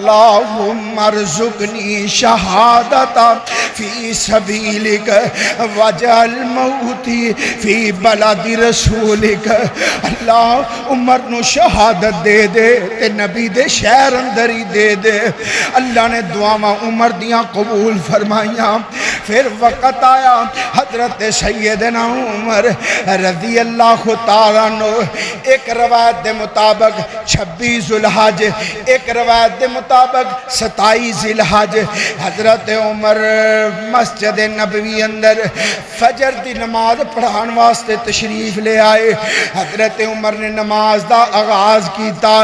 اللہم ارزقنی شہادتا فی سبیلک وجعل موتی فی بلد رسولک۔ اللہ عمر نو شہادت دے دے تے نبی دے شہر اندر ہی دے دے۔ اللہ نے دعاواں عمر دیاں قبول فرمائیاں۔ پھر وقت آیا حضرت سیدنا عمر رضی اللہ تعالیٰ عنہ، ایک روایت دے مطابق 26 ذوالحج، ایک روایت دے مطابق 27 ذی الحج، حضرت عمر مسجد نبوی اندر فجر دی نماز پڑھان واسطے تشریف لے آئے۔ حضرت عمر نے نماز دا آغاز کیتا،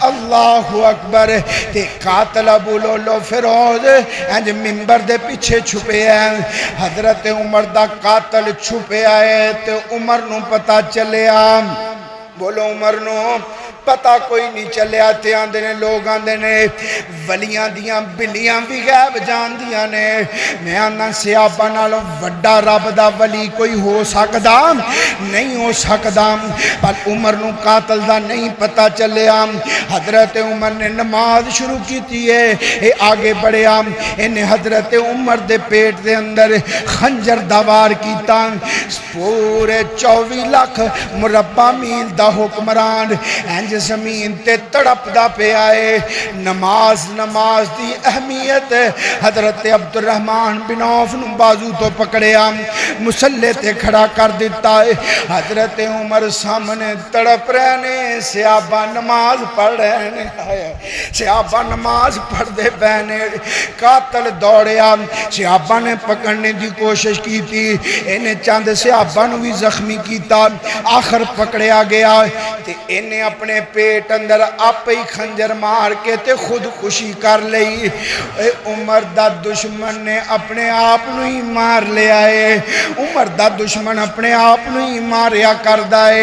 اللہ اکبر، تے قاتل ابو لولو فیروز انج منبر دے پیچھے چھپے ہیں۔ حضرت عمر دا قاتل چھپے آئے تے عمر نو پتہ چلیا، بولو عمر نو پتہ کوئی نہیں چلے آتے آندے نے، لوگ آندے نے ولیاں دیاں بلیاں بھی غیب جان دیاں نے۔ میں آنا صحابہ نالوں وڈا رب دا ولی کوئی ہو سکدا نہیں ہو سکدا، پر عمر نو قاتل دا نہیں پتہ چلے آم۔ حضرت عمر نے نماز شروع کی تھی ہے، اے آگے بڑھے آم، انہیں حضرت عمر دے پیٹ دے اندر خنجر دوار کیتا۔ پورے 24 لاکھ مربع میل دا حکمران انج زمین تے تڑپ دا پہ آئے۔ نماز دی اہمیت، حضرت عبد الرحمن بن عوف نو بازو تو پکڑے آم، مسلح تے کھڑا کر دیتا ہے۔ حضرت عمر سامنے تڑپ رہنے، صحابہ نماز پڑھ رہنے، صحابہ نماز پڑھ دے بہنے، قاتل دوڑے آم، صحابہ نے پکڑنے دی کوشش کی تھی، انہیں چاند صحابہ نو بھی زخمی کیتا، آخر پکڑیا گیا، تے انہیں اپنے پیٹ اندر آپ ہی خنجر مار کے تے خود خوشی کر لئی۔ عمر دا دشمن نے اپنے آپ نو ہی مار لے آئے، عمر دا دشمن اپنے آپ نو ہی ماریا کر دائے۔